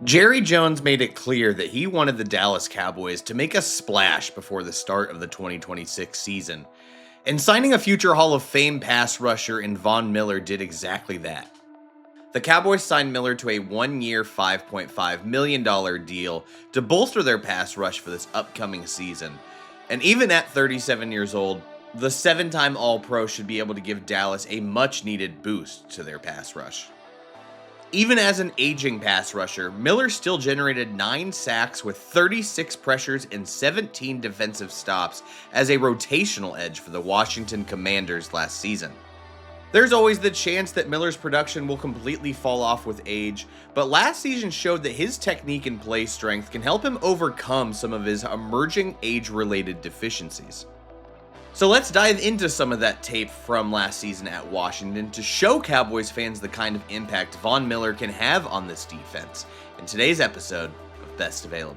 Jerry Jones made it clear that he wanted the Dallas Cowboys to make a splash before the start of the 2026 season, and signing a future Hall of Fame pass rusher in Von Miller did exactly that. The Cowboys signed Miller to a 1-year, $5.5 million deal to bolster their pass rush for this upcoming season. And even at 37 years old, the 7-time All-Pro should be able to give Dallas a much-needed boost to their pass rush. Even as an aging pass rusher, Miller still generated 9 sacks with 36 pressures and 17 defensive stops as a rotational edge for the Washington Commanders last season. There's always the chance that Miller's production will completely fall off with age, but last season showed that his technique and play strength can help him overcome some of his emerging age-related deficiencies. So let's dive into some of that tape from last season at Washington to show Cowboys fans the kind of impact Von Miller can have on this defense in today's episode of Best Available.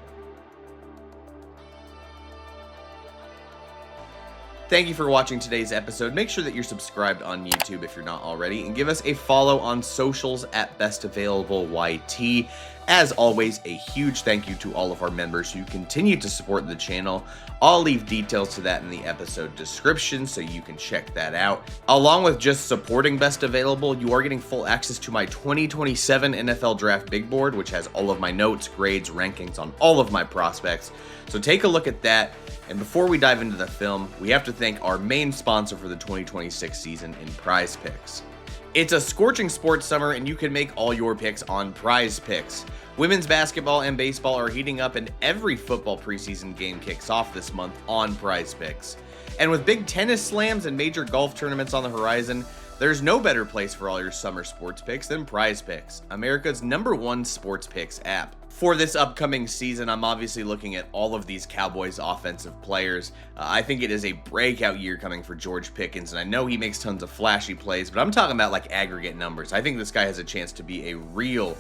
Thank you for watching today's episode. Make sure that you're subscribed on YouTube if you're not already, and give us a follow on socials at BestAvailableYT. As always, a huge thank you to all of our members who continue to support the channel. I'll leave details to that in the episode description so you can check that out. Along with just supporting Best Available, you are getting full access to my 2027 NFL Draft Big Board, which has all of my notes, grades, rankings on all of my prospects. So take a look at that. And before we dive into the film, we have to thank our main sponsor for the 2026 season in Prize Picks. It's a scorching sports summer, and you can make all your picks on Prize Picks. Women's basketball and baseball are heating up, and every football preseason game kicks off this month on Prize Picks. And with big tennis slams and major golf tournaments on the horizon, there's no better place for all your summer sports picks than Prize Picks, America's #1 sports picks app. For this upcoming season, I'm obviously looking at all of these Cowboys offensive players. I think it is a breakout year coming for George Pickens, and I know he makes tons of flashy plays, but I'm talking about like aggregate numbers. I think this guy has a chance to be a real,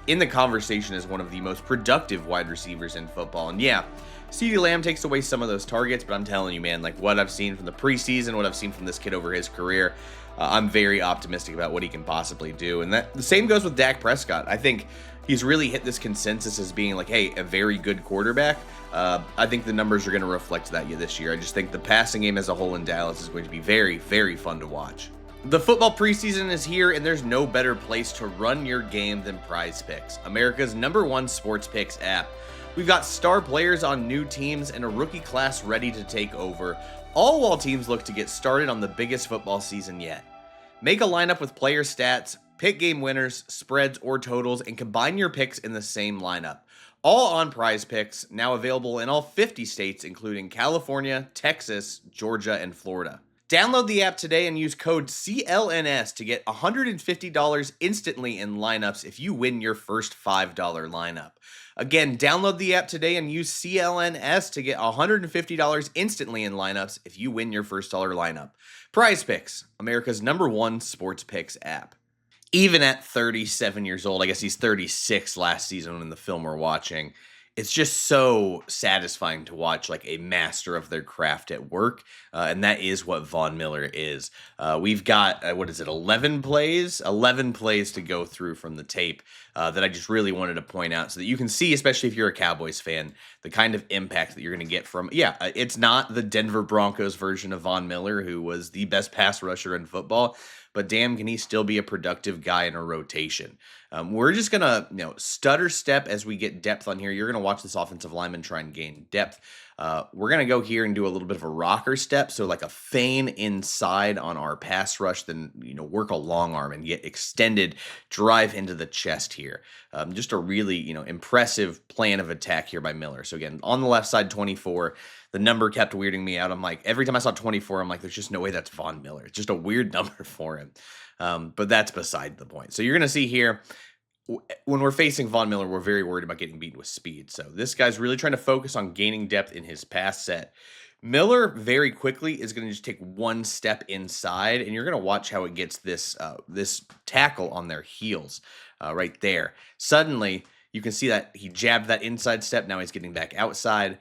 in the conversation as one of the most productive wide receivers in football. And yeah, CeeDee Lamb takes away some of those targets, but I'm telling you, man, like what I've seen from the preseason, what I've seen from this kid over his career, I'm very optimistic about what he can possibly do. And that the same goes with Dak Prescott. I think he's really hit this consensus as being like, hey, a very good quarterback. I think the numbers are going to reflect that this year. I just think the passing game as a whole in Dallas is going to be very, very fun to watch. The football preseason is here, and there's no better place to run your game than Prize Picks, America's #1 sports picks app. We've got star players on new teams and a rookie class ready to take over, all while teams look to get started on the biggest football season yet. Make a lineup with player stats, pick game winners, spreads, or totals, and combine your picks in the same lineup. All on Prize Picks, now available in all 50 states, including California, Texas, Georgia, and Florida. Download the app today and use code CLNS to get $150 instantly in lineups if you win your first $5 lineup. Again, download the app today and use CLNS to get $150 instantly in lineups if you win your first dollar lineup. Prize Picks, America's #1 sports picks app. Even at 37 years old, I guess he's 36 last season in the film we're watching, it's just so satisfying to watch like a master of their craft at work, and that is what Von Miller is. We've got, 11 plays to go through from the tape that I just really wanted to point out so that you can see, especially if you're a Cowboys fan, the kind of impact that you're going to get from, it's not the Denver Broncos version of Von Miller, who was the best pass rusher in football, but damn, can he still be a productive guy in a rotation. We're just going to, stutter step as we get depth on here. You're going to watch this offensive lineman try and gain depth. We're going to go here and do a little bit of a rocker step, so like a feign inside on our pass rush, then, work a long arm and get extended drive into the chest here. Just a really, impressive plan of attack here by Miller. So again, on the left side, 24, the number kept weirding me out. I'm like, every time I saw 24, I'm like, there's just no way that's Von Miller. It's just a weird number for him. But that's beside the point. So you're going to see here, when we're facing Von Miller, we're very worried about getting beat with speed. So this guy's really trying to focus on gaining depth in his pass set. Miller very quickly is going to just take one step inside, and you're going to watch how it gets this tackle on their heels right there. Suddenly, you can see that he jabbed that inside step. Now he's getting back outside.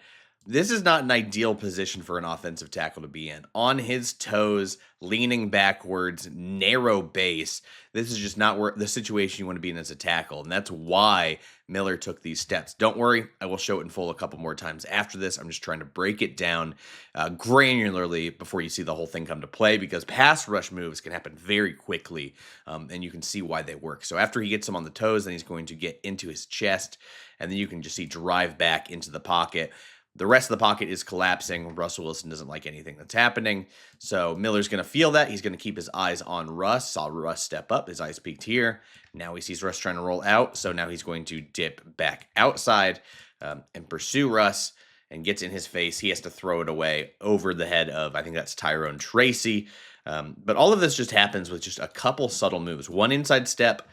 This is not an ideal position for an offensive tackle to be in. On his toes, leaning backwards, narrow base. This is just not where the situation you want to be in as a tackle. And that's why Miller took these steps. Don't worry, I will show it in full a couple more times after this. I'm just trying to break it down granularly before you see the whole thing come to play, because pass rush moves can happen very quickly, and you can see why they work. So after he gets him on the toes, then he's going to get into his chest, and then you can just see drive back into the pocket. The rest of the pocket is collapsing. Russell Wilson doesn't like anything that's happening. So Miller's going to feel that. He's going to keep his eyes on Russ. Saw Russ step up. His eyes peeked here. Now he sees Russ trying to roll out. So now he's going to dip back outside and pursue Russ, and gets in his face. He has to throw it away over the head of, I think that's Tyrone Tracy. But all of this just happens with just a couple subtle moves. One inside step,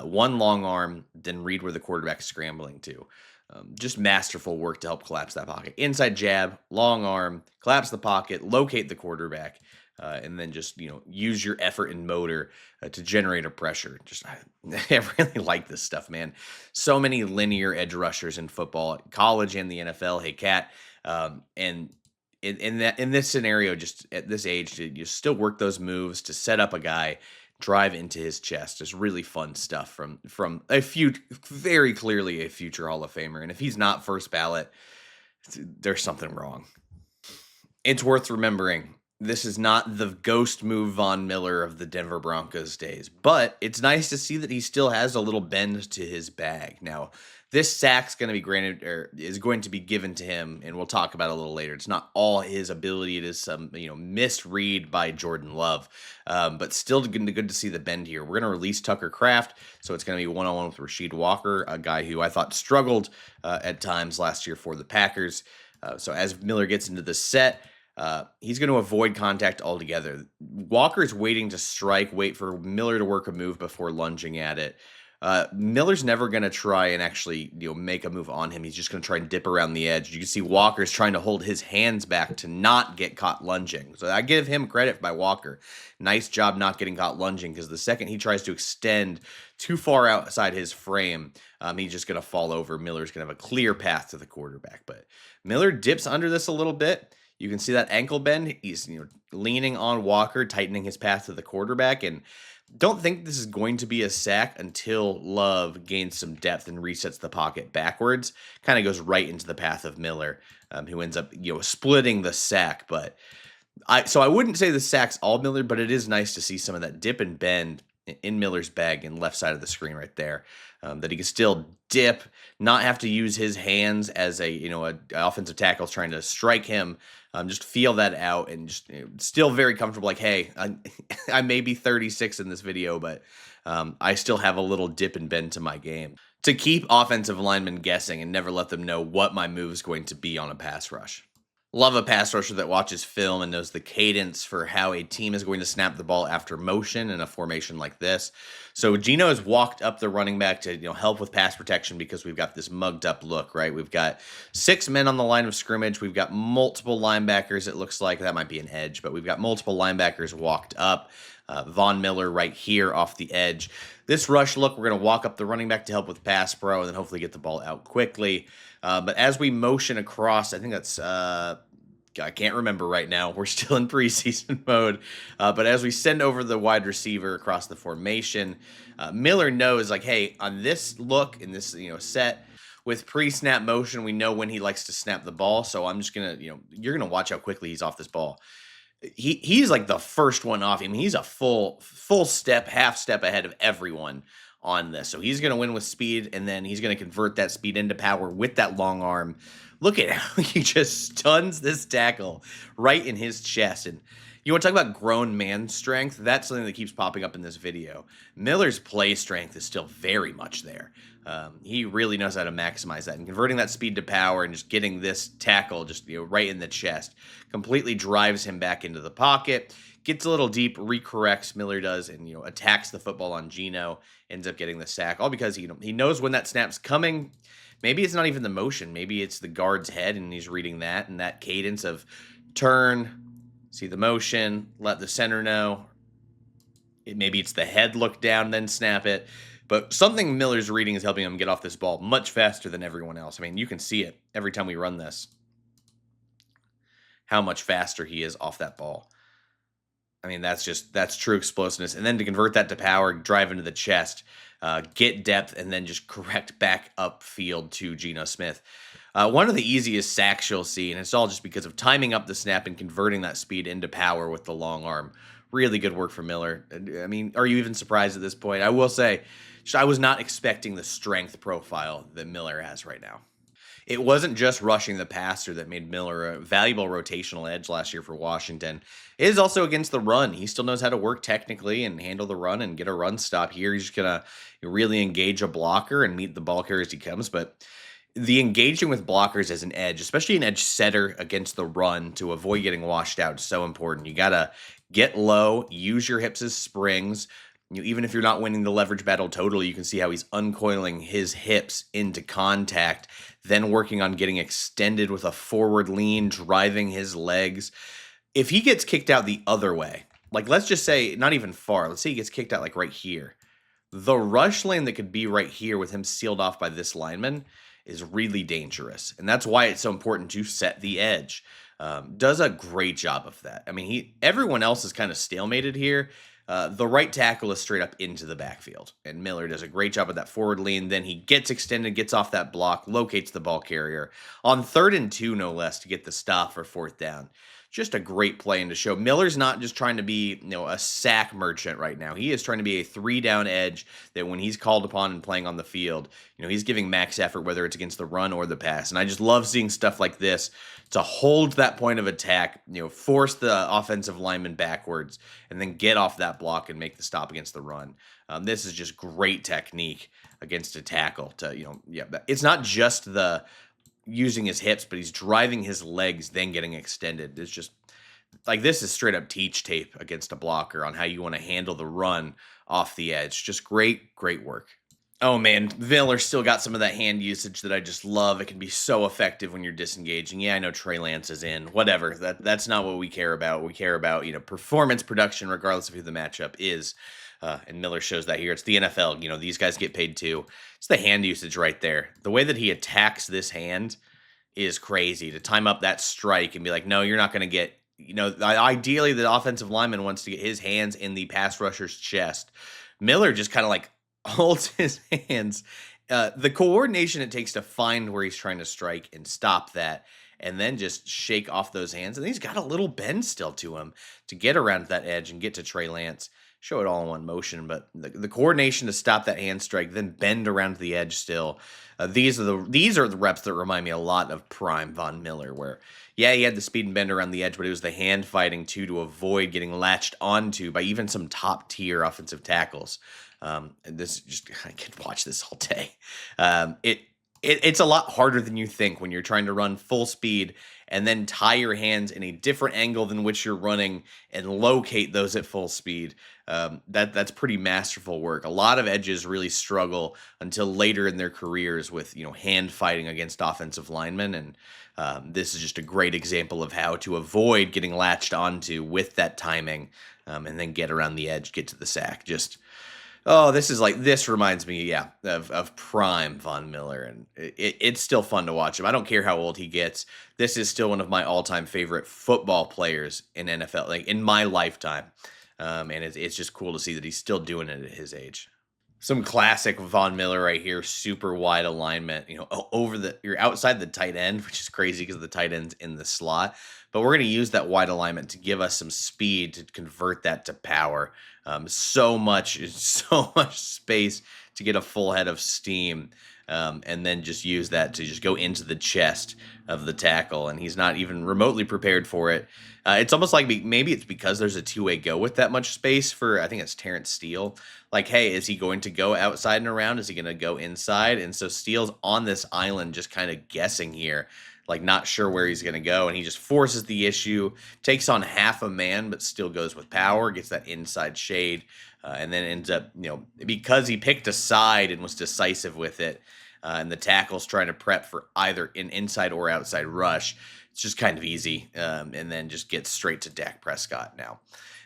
one long arm, then read where the quarterback's scrambling to. Just masterful work to help collapse that pocket. Inside jab, long arm, collapse the pocket, locate the quarterback, and then just use your effort and motor to generate a pressure. Just I really like this stuff, man. So many linear edge rushers in football, college and the NFL. Hey, Cat, and in this scenario, just at this age, you still work those moves to set up a guy, drive into his chest. Is really fun stuff from a few, very clearly a future Hall of Famer. And if he's not first ballot, there's something wrong. It's worth remembering, this is not the ghost move Von Miller of the Denver Broncos days, but it's nice to see that he still has a little bend to his bag. Now, this sack's going to be granted, or is going to be given to him, and we'll talk about it a little later. It's not all his ability. It is some, misread by Jordan Love, but still good to see the bend here. We're going to release Tucker Kraft, so it's going to be one-on-one with Rasheed Walker, a guy who I thought struggled at times last year for the Packers. So as Miller gets into the set, he's going to avoid contact altogether. Walker's waiting to strike, wait for Miller to work a move before lunging at it. Miller's never going to try and actually, make a move on him. He's just going to try and dip around the edge. You can see Walker's trying to hold his hands back to not get caught lunging. So I give him credit by Walker. Nice job not getting caught lunging, because the second he tries to extend too far outside his frame, he's just going to fall over. Miller's going to have a clear path to the quarterback. But Miller dips under this a little bit. You can see that ankle bend. He's leaning on Walker, tightening his path to the quarterback, and don't think this is going to be a sack until Love gains some depth and resets the pocket backwards. Kind of goes right into the path of Miller, who ends up splitting the sack. But I wouldn't say the sack's all Miller, but it is nice to see some of that dip and bend in Miller's bag and left side of the screen right there. That he can still dip, not have to use his hands as a offensive tackle trying to strike him. Just feel that out, and just still very comfortable. Like, hey, I may be 36 in this video, but I still have a little dip and bend to my game to keep offensive linemen guessing and never let them know what my move is going to be on a pass rush. Love a pass rusher that watches film and knows the cadence for how a team is going to snap the ball after motion in a formation like this. So Geno has walked up the running back to help with pass protection, because we've got this mugged up look, right? We've got 6 men on the line of scrimmage. We've got multiple linebackers. It looks like that might be an edge, but we've got multiple linebackers walked up. Von Miller right here off the edge. This rush look, we're going to walk up the running back to help with pass pro, and then hopefully get the ball out quickly. But as we motion across, I think that's, I can't remember right now. We're still in preseason mode. But as we send over the wide receiver across the formation, Miller knows, like, hey, on this look, in this, set, with pre-snap motion, we know when he likes to snap the ball. So I'm just going to, you're going to watch how quickly he's off this ball. He's like the first one off. I mean, he's a full step, half step ahead of everyone on this. So he's going to win with speed, and then he's going to convert that speed into power with that long arm. Look at how he just stuns this tackle right in his chest. And you want to talk about grown man strength? That's something that keeps popping up in this video. Miller's play strength is still very much there. He really knows how to maximize that, and converting that speed to power and just getting this tackle just right in the chest completely drives him back into the pocket. Gets a little deep, recorrects, Miller does, and attacks the football on Geno, ends up getting the sack, all because he knows when that snap's coming. Maybe it's not even the motion, maybe it's the guard's head, and he's reading that, and that cadence of turn, see the motion, let the center know. Maybe it's the head look down, then snap it. But something Miller's reading is helping him get off this ball much faster than everyone else. I mean, you can see it every time we run this. how much faster he is off that ball. I mean, that's true explosiveness. And then to convert that to power, drive into the chest, get depth, and then just correct back upfield to Geno Smith. One of the easiest sacks you'll see, and it's all just because of timing up the snap and converting that speed into power with the long arm. Really good work for Miller. I mean, are you even surprised at this point? I will say, I was not expecting the strength profile that Miller has right now. It wasn't just rushing the passer that made Miller a valuable rotational edge last year for Washington. It is also against the run. He still knows how to work technically and handle the run and get a run stop here. He's just going to really engage a blocker and meet the ball carrier as he comes. But the engaging with blockers as an edge, especially an edge setter against the run to avoid getting washed out, is so important. You got to get low, use your hips as springs. Even if you're not winning the leverage battle totally, you can see how he's uncoiling his hips into contact, then working on getting extended with a forward lean, driving his legs. If he gets kicked out the other way, like let's just say not even far, let's say he gets kicked out like right here. The rush lane that could be right here with him sealed off by this lineman is really dangerous. And that's why it's so important to set the edge. Does a great job of that. I mean, everyone else is kind of stalemated here. The right tackle is straight up into the backfield, and Miller does a great job of that forward lean. Then he gets extended, gets off that block, locates the ball carrier on 3rd and 2, no less, to get the stop for 4th down. Just a great play and to show Miller's not just trying to be, a sack merchant right now. He is trying to be a 3-down edge that when he's called upon and playing on the field, he's giving max effort, whether it's against the run or the pass. And I just love seeing stuff like this to hold that point of attack, force the offensive lineman backwards, and then get off that block and make the stop against the run. This is just great technique against a tackle it's not just the using his hips, but he's driving his legs, then getting extended. It's just like this is straight up teach tape against a blocker on how you want to handle the run off the edge. Just great work. Oh man, Miller still got some of that hand usage that I just love. It can be so effective when you're disengaging. Yeah, I know Trey Lance is in. Whatever. That's not what we care about. We care about, performance production, regardless of who the matchup is. And Miller shows that here. It's the NFL. These guys get paid too. It's the hand usage right there. The way that he attacks this hand is crazy. To time up that strike and be like, no, you're not going to get, ideally the offensive lineman wants to get his hands in the pass rusher's chest. Miller just kind of like holds his hands. The coordination it takes to find where he's trying to strike and stop that, and then just shake off those hands. And he's got a little bend still to him to get around that edge and get to Trey Lance. Show it all in one motion, but the coordination to stop that hand strike, then bend around the edge still. These are the reps that remind me a lot of prime Von Miller, where he had the speed and bend around the edge, but it was the hand fighting too to avoid getting latched onto by even some top tier offensive tackles. I could watch this all day. It's a lot harder than you think when you're trying to run full speed and then tie your hands in a different angle than which you're running and locate those at full speed. That's pretty masterful work. A lot of edges really struggle until later in their careers with hand fighting against offensive linemen, and this is just a great example of how to avoid getting latched onto with that timing, and then get around the edge, get to the sack. This reminds me, of prime Von Miller, and it's still fun to watch him. I don't care how old he gets. This is still one of my all-time favorite football players in NFL, like in my lifetime. And it's just cool to see that he's still doing it at his age. Some classic Von Miller right here, super wide alignment, you're outside the tight end, which is crazy because the tight end's in the slot. But we're going to use that wide alignment to give us some speed to convert that to power. So much space to get a full head of steam, and then just use that to just go into the chest of the tackle, and he's not even remotely prepared for it. It's almost like maybe it's because there's a two-way go with that much space for, I think it's Terrence Steele. Like, hey, is he going to go outside and around? Is he going to go inside? And so Steele's on this island just kind of guessing here, like not sure where he's going to go, and he just forces the issue, takes on half a man, but still goes with power, gets that inside shade, and then ends up, because he picked a side and was decisive with it, and the tackle's trying to prep for either an inside or outside rush, it's just kind of easy, and then just gets straight to Dak Prescott now.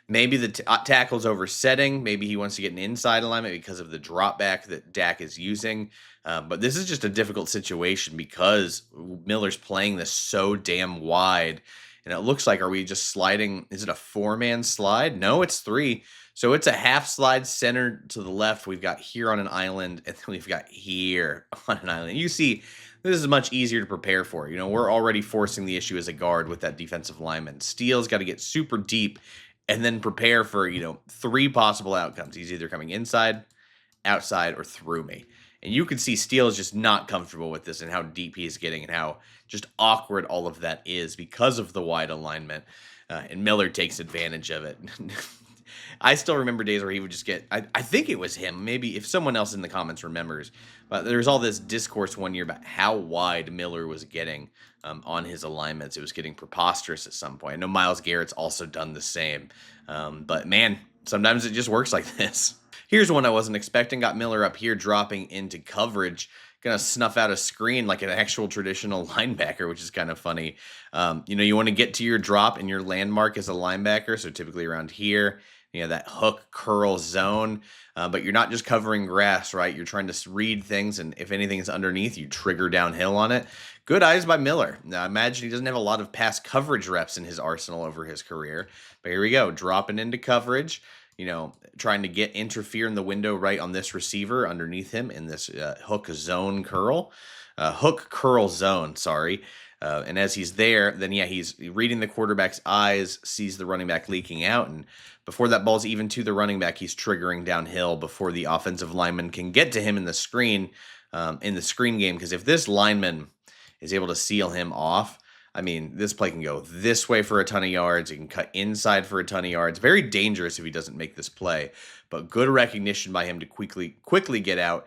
Maybe the tackle's oversetting. Maybe he wants to get an inside alignment because of the drop back that Dak is using. But this is just a difficult situation because Miller's playing this so damn wide. And it looks like, are we just sliding? Is it a 4-man slide? No, it's 3. So it's a half slide centered to the left. We've got here on an island, and then we've got here on an island. You see, this is much easier to prepare for. We're already forcing the issue as a guard with that defensive lineman. Steele's got to get super deep and then prepare for, 3 possible outcomes. He's either coming inside, outside, or through me. And you can see Steele is just not comfortable with this and how deep he is getting and how just awkward all of that is because of the wide alignment. And Miller takes advantage of it. I still remember days where he would just get, I think it was him, maybe if someone else in the comments remembers, but there's all this discourse one year about how wide Miller was getting on his alignments. It was getting preposterous at some point. I know Myles Garrett's also done the same. But man, sometimes it just works like this. Here's one I wasn't expecting. Got Miller up here dropping into coverage. Gonna snuff out a screen like an actual traditional linebacker, which is kind of funny. You want to get to your drop and your landmark as a linebacker. So typically around here, that hook curl zone, but you're not just covering grass, right? You're trying to read things, and if anything is underneath, you trigger downhill on it. Good eyes by Miller. Now, I imagine he doesn't have a lot of pass coverage reps in his arsenal over his career, but here we go, dropping into coverage, trying to interfere in the window right on this receiver underneath him in this hook curl zone, sorry. And as he's there, then he's reading the quarterback's eyes, sees the running back leaking out, and before that ball's even to the running back, he's triggering downhill before the offensive lineman can get to him in the screen game. Because if this lineman is able to seal him off, I mean, this play can go this way for a ton of yards. It can cut inside for a ton of yards. Very dangerous if he doesn't make this play, but good recognition by him to quickly get out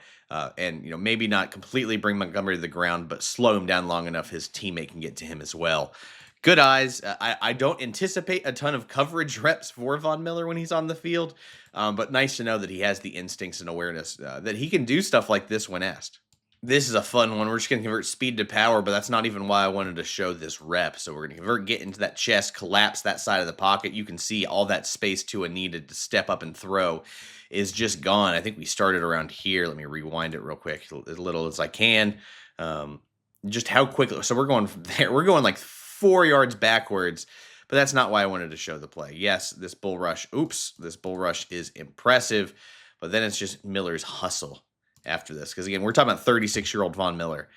and maybe not completely bring Montgomery to the ground, but slow him down long enough his teammate can get to him as well. Good eyes. I don't anticipate a ton of coverage reps for Von Miller when he's on the field, but nice to know that he has the instincts and awareness that he can do stuff like this when asked. This is a fun one. We're just going to convert speed to power, but that's not even why I wanted to show this rep. So we're going to convert, get into that chest, collapse that side of the pocket. You can see all that space Tua needed to step up and throw is just gone. I think we started around here. Let me rewind it real quick, as little as I can. Just how quickly. So we're going from there. We're going like 4 yards backwards, but that's not why I wanted to show the play. Yes, this bull rush is impressive, but then it's just Miller's hustle after this. Because again, we're talking about 36-year-old Von Miller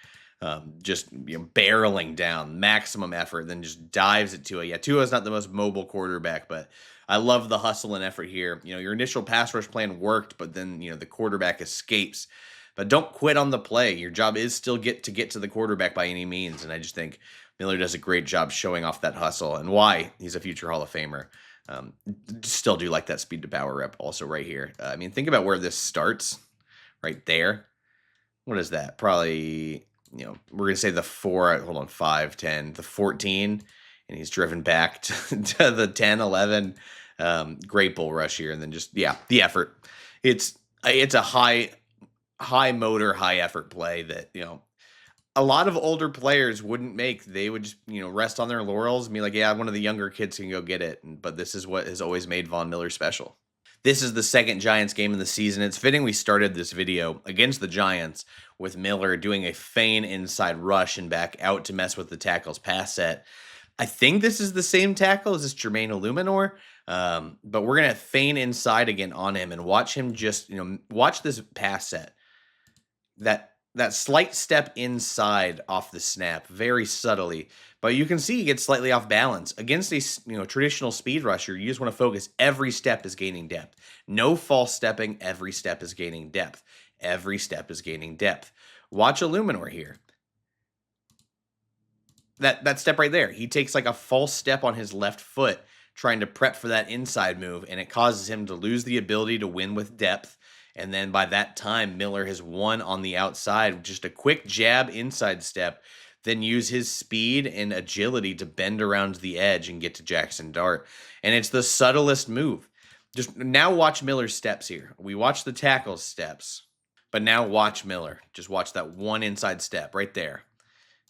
just barreling down, maximum effort, then just dives at Tua. Yeah, Tua is not the most mobile quarterback, but I love the hustle and effort here. Your initial pass rush plan worked, but then the quarterback escapes. But don't quit on the play. Your job is still get to the quarterback by any means, and I just think Miller does a great job showing off that hustle and why he's a future Hall of Famer. Still do like that speed to power rep also right here. I mean, think about where this starts. Right there. What is that? Probably, we're going to say the 5, 10, the 14, and he's driven back to the 10, 11. Great bull rush here. And then just, the effort. It's a high motor, high effort play that, a lot of older players wouldn't make. They would just, rest on their laurels and be like, one of the younger kids can go get it. But this is what has always made Von Miller special. This is the second Giants game of the season. It's fitting we started this video against the Giants with Miller doing a feign inside rush and back out to mess with the tackle's pass set. I think this is the same tackle as this Jermaine Illuminor, but we're going to feign inside again on him and watch him just, watch this pass set. That slight step inside off the snap, very subtly, but you can see he gets slightly off balance. Against a traditional speed rusher, you just want to focus every step is gaining depth. No false stepping, every step is gaining depth. Every step is gaining depth. Watch Illuminor here. That step right there, he takes like a false step on his left foot trying to prep for that inside move, and it causes him to lose the ability to win with depth. And then by that time, Miller has won on the outside. Just a quick jab inside step, then use his speed and agility to bend around the edge and get to Jackson Dart. And it's the subtlest move. Just now watch Miller's steps here. We watch the tackle's steps, but now watch Miller. Just watch that one inside step right there.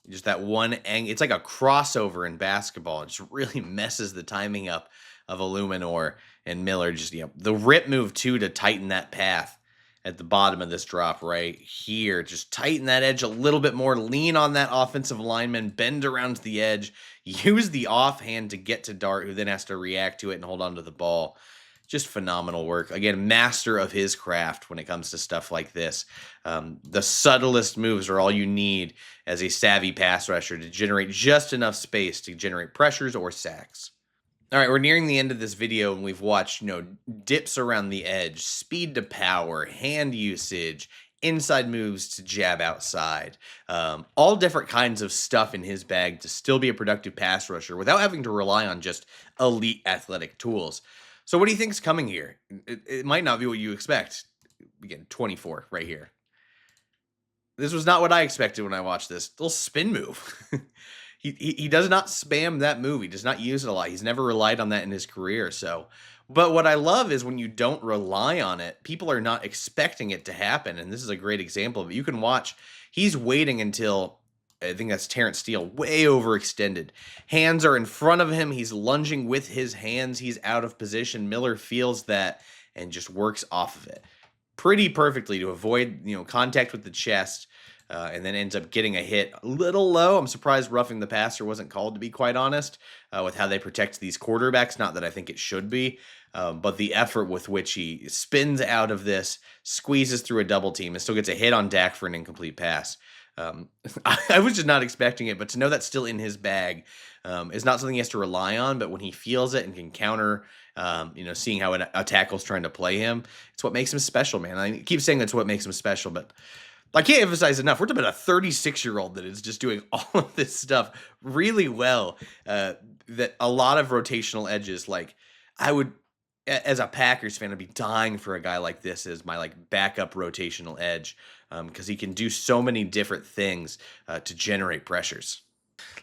Just that one angle. It's like a crossover in basketball. It just really messes the timing up of Illuminor and Miller. Just, the rip move too to tighten that path. at the bottom of this drop right here. Just tighten that edge a little bit more, lean on that offensive lineman, bend around to the edge, use the offhand to get to Dart, who then has to react to it and hold on to the ball. Just phenomenal work. Again, master of his craft when it comes to stuff like this. The subtlest moves are all you need as a savvy pass rusher to generate just enough space to generate pressures or sacks. All right, we're nearing the end of this video, and we've watched, dips around the edge, speed to power, hand usage, inside moves to jab outside, all different kinds of stuff in his bag to still be a productive pass rusher without having to rely on just elite athletic tools. So what do you think's coming here? It might not be what you expect. Again, 24 right here. This was not what I expected when I watched this. Little spin move. He does not spam that move. He does not use it a lot. He's never relied on that in his career. So, but what I love is when you don't rely on it, people are not expecting it to happen. And this is a great example of it. You can watch, he's waiting until, I think that's Terrence Steele, way overextended. Hands are in front of him. He's lunging with his hands. He's out of position. Miller feels that and just works off of it pretty perfectly to avoid, contact with the chest. And then ends up getting a hit a little low. I'm surprised roughing the passer wasn't called, to be quite honest, with how they protect these quarterbacks. Not that I think it should be, but the effort with which he spins out of this, squeezes through a double team, and still gets a hit on Dak for an incomplete pass. I was just not expecting it, but to know that's still in his bag is not something he has to rely on. But when he feels it and can counter, seeing how a tackle's trying to play him, it's what makes him special, man. I keep saying that's what makes him special, but I can't emphasize enough. We're talking about a 36-year-old that is just doing all of this stuff really well. That a lot of rotational edges, like I would, as a Packers fan, I'd be dying for a guy like this as my backup rotational edge, because he can do so many different things to generate pressures.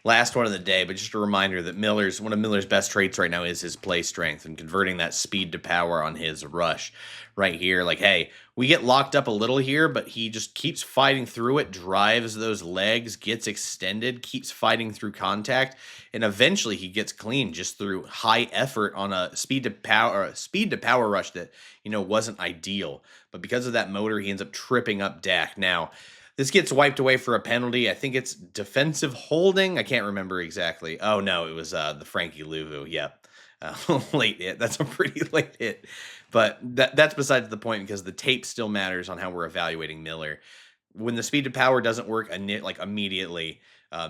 Last one of the day, but just a reminder that one of Miller's best traits right now is his play strength and converting that speed to power on his rush right here. Hey, we get locked up a little here, but he just keeps fighting through it, drives those legs, gets extended, keeps fighting through contact, and eventually he gets clean just through high effort on a speed to power rush that, wasn't ideal. But because of that motor, he ends up tripping up Dak. Now, this gets wiped away for a penalty. I think it's defensive holding. I can't remember exactly. Oh, no, it was the Frankie Louvu. Yep. Late hit. That's a pretty late hit. But that's besides the point, because the tape still matters on how we're evaluating Miller. When the speed to power doesn't work immediately,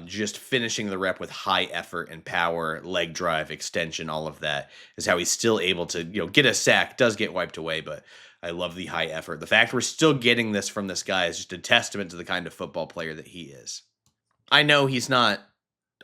just finishing the rep with high effort and power, leg drive, extension, all of that is how he's still able to get a sack. Does get wiped away, but I love the high effort. The fact we're still getting this from this guy is just a testament to the kind of football player that he is. I know he's not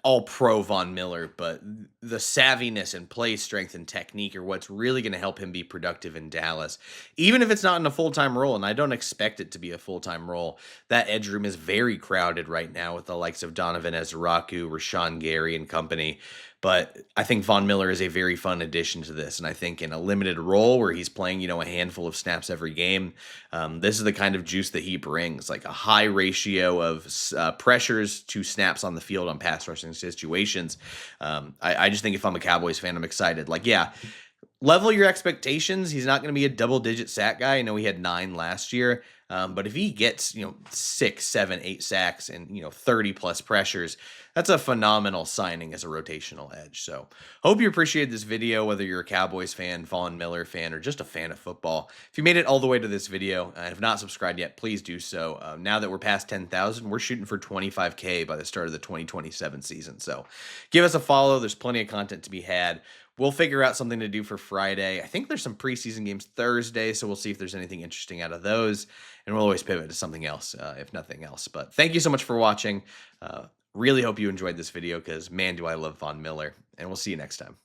all pro Von Miller, but the savviness and play strength and technique are what's really going to help him be productive in Dallas. Even if it's not in a full-time role, and I don't expect it to be a full-time role, that edge room is very crowded right now with the likes of Donovan Ezraku, Rashawn Gary, and company. But I think Von Miller is a very fun addition to this. And I think in a limited role where he's playing, a handful of snaps every game, this is the kind of juice that he brings, a high ratio of pressures to snaps on the field on pass rushing situations. I just think if I'm a Cowboys fan, I'm excited. Level your expectations. He's not going to be a double-digit sack guy. I know he had 9 last year. But if he gets, 6, 7, 8 sacks and, 30+ pressures, that's a phenomenal signing as a rotational edge. So hope you appreciated this video, whether you're a Cowboys fan, Von Miller fan, or just a fan of football. If you made it all the way to this video and have not subscribed yet, please do so. Now that we're past 10,000, we're shooting for 25K by the start of the 2027 season. So give us a follow. There's plenty of content to be had. We'll figure out something to do for Friday. I think there's some preseason games Thursday, so we'll see if there's anything interesting out of those. And we'll always pivot to something else, if nothing else. But thank you so much for watching. Really hope you enjoyed this video, because, man, do I love Von Miller. And we'll see you next time.